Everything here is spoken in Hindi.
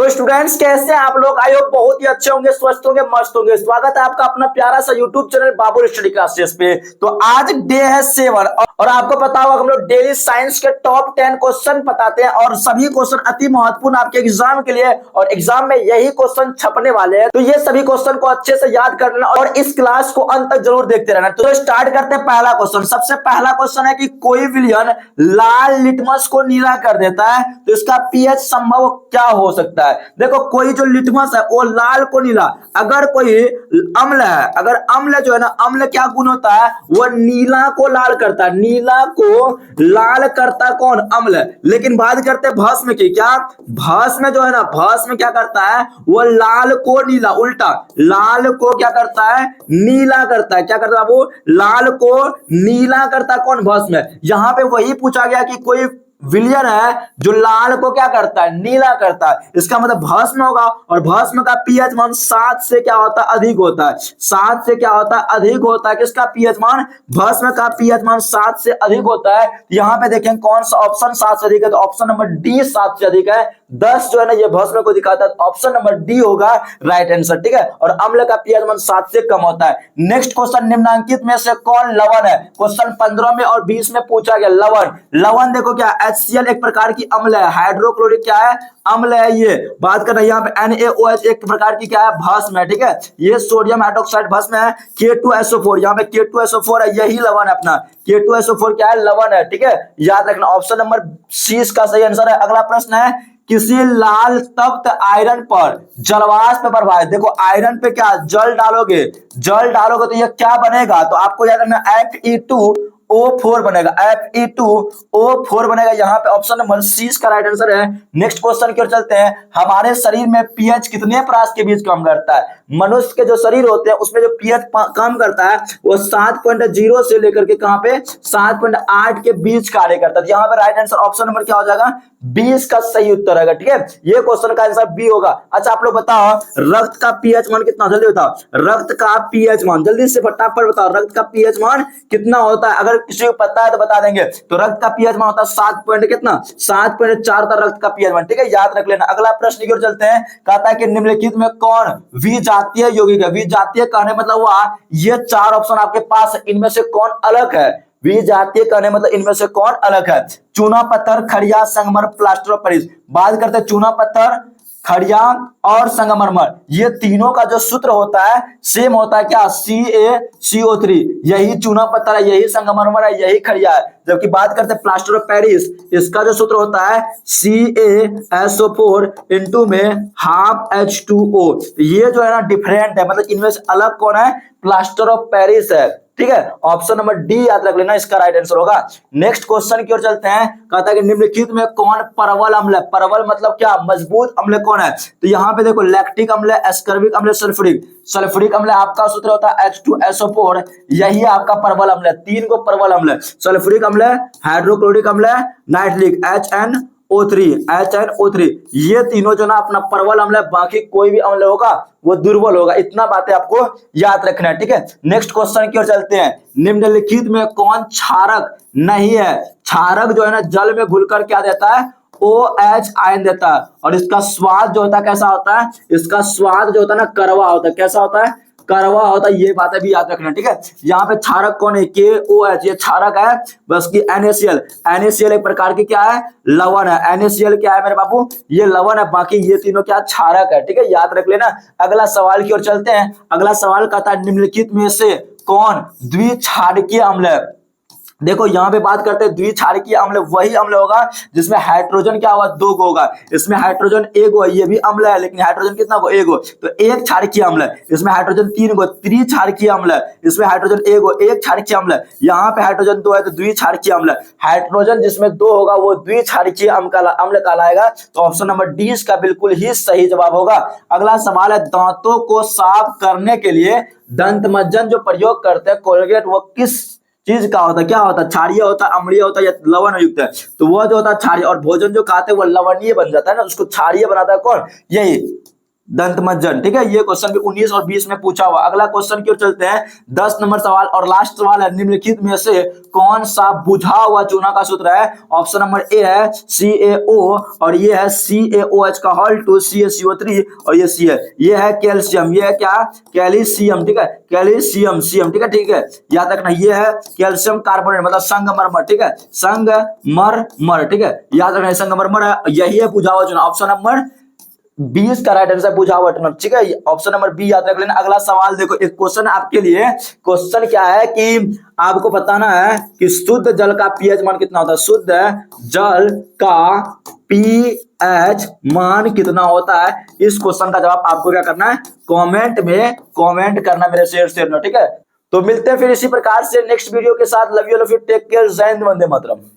तो स्टूडेंट्स कैसे हैं आप लोग? आई होप बहुत ही अच्छे होंगे, स्वस्थ होंगे, मस्त होंगे। स्वागत है आपका अपना प्यारा सा यूट्यूब चैनल बाबू स्टडी क्लासेस पे। तो आज डे है 7 और आपको पता होगा हम लोग डेली साइंस के टॉप 10 क्वेश्चन बताते हैं और सभी क्वेश्चन अति महत्वपूर्ण आपके एग्जाम के लिए, और एग्जाम में यही क्वेश्चन छपने वाले हैं। तो ये सभी क्वेश्चन को अच्छे से याद कर लेना और इस क्लास को अंत तक जरूर देखते रहना। तो स्टार्ट करते हैं पहला क्वेश्चन। सबसे पहला क्वेश्चन है कि कोई विलयन लाल लिटमस को नीला कर देता है तो इसका पीएच संभव क्या हो सकता है? देखो, कोई जो लिटमस है वो लाल को नीला, अगर कोई अम्ल है, अगर अम्ल जो है ना, अम्ल क्या गुण होता है? वो नीला को लाल करता है। नीला को लाल करता कौन? अम्ल। लेकिन बात करते हैं भस्म की। क्या भस्म जो है ना, भस्म क्या करता है? वो लाल को नीला, उल्टा लाल को क्या करता है? नीला करता है। क्या करता है वो? लाल को नीला करता है कौन? भस्म। यहां पे वही पूछा गया कि कोई विलयन है जो लाल को क्या करता है? नीला करता है। इसका मतलब भस्म होगा, और भस्म का पीएच मान 7 से क्या होता है? अधिक होता है। 7 से क्या होता है? अधिक होता है। किसका पीएच मान? भस्म का पीएच मान 7 से अधिक होता है। यहाँ पे देखें कौन सा ऑप्शन 7 से अधिक है, तो ऑप्शन नंबर डी 7 से अधिक है। 10 जो है ना ये भस्म को दिखाता है, ऑप्शन नंबर डी होगा राइट आंसर। ठीक है, और अम्ल का पीएच मान 7 से कम होता है। नेक्स्ट क्वेश्चन, निम्नलिखित में से कौन लवण है? क्वेश्चन 15 में और 20 में पूछा गया लवण। लवण देखो क्या, HCl एक प्रकार की अम्ल है, हाइड्रोक्लोरिक क्या है? अम्ल है। ये बात कर रहे हैं यहाँ पे NaOH एक प्रकार की क्या है? भस्म है। ठीक है, ये सोडियम हाइड्रोक्साइड भस्म है। K2SO4, यहाँ पे K2SO4 है, यही लवण है अपना। K2SO4 क्या है? लवण है। ठीक है, याद रखना, ऑप्शन नंबर सी इसका सही आंसर है। अगला प्रश्न है, किसी लाल तप्त आयरन पर जलवाष्प प्रभावित। देखो आयरन पे क्या जल डालोगे, जल डालोगे तो ये क्या बनेगा? तो आपको याद रखना Fe2O4 बनेगा, Fe2O4 बनेगा। यहाँ पे ऑप्शन नंबर सी इसका राइट आंसर है। नेक्स्ट क्वेश्चन की ओर चलते हैं। हमारे शरीर में पीएच कितने परास के बीच काम करता है? मनुष्य के जो शरीर होते हैं उसमें जो पीएच काम करता है वो 7.0 से लेकर के कहां पे 7.8 के बीच कार्य करता है। यहाँ पे राइट आंसर ऑप्शन नंबर क्या हो जाएगा? 20 का सही उत्तर है। ठीक है, ये क्वेश्चन का आंसर बी होगा। अच्छा आप लोग बताओ, रक्त का पीएच मान कितना? जल्दी बताओ, रक्त का पीएच मान जल्दी से फटाफट बताओ, रक्त का पीएच मान कितना होता है? अगर किसी को पता है तो बता देंगे। तो रक्त का पीएच मान होता है 7 पॉइंट कितना? 7.4 था रक्त का पीएच मान। ठीक है, याद रख लेना। अगला प्रश्न की ओर चलते हैं। कहता है कि निम्नलिखित में कौन विजातीय यौगिक है? विजातीय कहने मतलब हुआ ये 4 ऑप्शन आपके पास है, इनमें से कौन अलग है? विजातीय कहने मतलब इनमें से कौन अलग है? चूना पत्थर, खड़िया, संगमरमर, प्लास्टर ऑफ पेरिस। बात करते हैं चूना पत्थर, खड़िया और संगमरमर, ये तीनों का जो सूत्र होता है सेम होता है। क्या? CaCO3। यही चूना पत्थर है, यही संगमरमर है, यही खड़िया है। जबकि बात करते हैं प्लास्टर ऑफ पेरिस, इसका जो सूत्र होता है CaSO4 इंटू में हाफ H2O। ये जो है ना डिफरेंट है, मतलब इनमें से अलग कौन है? प्लास्टर ऑफ पेरिस है। ठीक है, ऑप्शन नंबर डी याद रख लेना, इसका राइट आंसर होगा। नेक्स्ट क्वेश्चन की ओर चलते हैं। कहता है कि निम्नलिखित में कौन प्रबल अम्ल है? प्रबल मतलब क्या? मजबूत अम्ल कौन है? तो यहाँ पे देखो लैक्टिक अम्ल, एस्कर्बिक अम्ल, सल्फ्यूरिक। सल्फ्यूरिक अम्ल आपका सूत्र होता है H2SO4, यही आपका प्रबल अम्ल है। 3 को प्रबल अम्ल है, सल्फ्यूरिक अम्ल, हाइड्रोक्लोरिक अम्ल, नाइट्रिक HNO3। ये तीनों जो ना अपना प्रबल अम्ल है, बाकी कोई भी अम्ल होगा वो दुर्बल होगा। इतना बातें आपको याद रखना है। ठीक है, नेक्स्ट क्वेश्चन की ओर चलते हैं। निम्नलिखित में कौन क्षारक नहीं है? क्षारक जो है ना जल में घुलकर क्या देता है? OH आयन देता है, और इसका स्वाद जो होता है कैसा होता है? इसका स्वाद जो होता है ना कड़वा होता है। कैसा होता है? कड़वा होता है। ये बातें भी याद रखना। ठीक है, यहाँ पे क्षारक कौन है? KOH, ये क्षारक है। बस की NaCl एक प्रकार की क्या है? लवण है। NaCl क्या है मेरे बाबू? ये लवण है। बाकी ये तीनों क्या? क्षारक है। ठीक है, याद रख लेना। अगला सवाल की ओर चलते हैं। अगला सवाल कहता है निम्नलिखित में से कौन द्विक्षारकीय अम्ल है? देखो यहाँ पे बात करते हैं द्विक्षारकीय अम्ल वही अम्ल होगा जिसमें हाइड्रोजन क्या होगा? 2 गो होगा। इसमें हाइड्रोजन 1 गो है, ये भी अम्ल है लेकिन हाइड्रोजन कितना गो? 1 गो। तो एक क्षारकीय अम्ल है। इसमें हाइड्रोजन 3 गो, त्रिक्षारकीय अम्ल है। इसमें हाइड्रोजन 1 गो, एक क्षारकीय अम्ल है। यहाँ पे हाइड्रोजन 2 है तो द्विक्षारकीय अम्ल है। हाइड्रोजन जिसमें 2 होगा वो द्विक्षारकीय अम्ल कहलाएगा। तो ऑप्शन नंबर डी इसका बिल्कुल ही सही जवाब होगा। अगला सवाल है, दांतों को साफ करने के लिए दंतमंजन जो प्रयोग करते हैं कोलगेट, वो किस चीज का होता है? क्या होता है? क्षारीय होता है, अम्लीय होता है या लवण युक्त है? तो वो जो होता है क्षारीय, और भोजन जो खाते हैं वो लवणीय बन जाता है ना, उसको क्षारीय बनाता है कौन? यही दंतमज्जन। ठीक है, ये क्वेश्चन भी 19 और 20 में पूछा हुआ। अगला क्वेश्चन की ओर चलते हैं, 10 नंबर सवाल और लास्ट सवाल है, निम्नलिखित में से कौन सा बुझा हुआ चूना का सूत्र है? ऑप्शन नंबर ए है CaO और ये है CaOH का होल टू CaCO3 और ये C है, ये है कैल्शियम, ये है क्या? कैल्शियम। ठीक है, कैल्शियम सीएम। ठीक है, ठीक है, याद रखना, ये है कैल्शियम कार्बोनेट मतलब संगमरमर। ठीक है, संगमरमर। ठीक है, याद रखना संगमरमर है, यही है बुझा हुआ चूना। ऑप्शन नंबर 20 का राइट आंसर बुझा हुआ टनल। ठीक है, ऑप्शन नंबर बी याद रख लेना। अगला सवाल देखो, एक क्वेश्चन आपके लिए। क्वेश्चन क्या है कि आपको बताना है कि शुद्ध जल का पीएच मान कितना होता है? शुद्ध जल का पीएच मान कितना होता है? इस क्वेश्चन का जवाब आपको क्या करना है? कमेंट में कमेंट करना मेरे शेयर। ठीक है, तो मिलते हैं फिर इसी प्रकार से नेक्स्ट वीडियो के साथ। लव यू टेक केयर, जय हिंद, वंदे मातरम।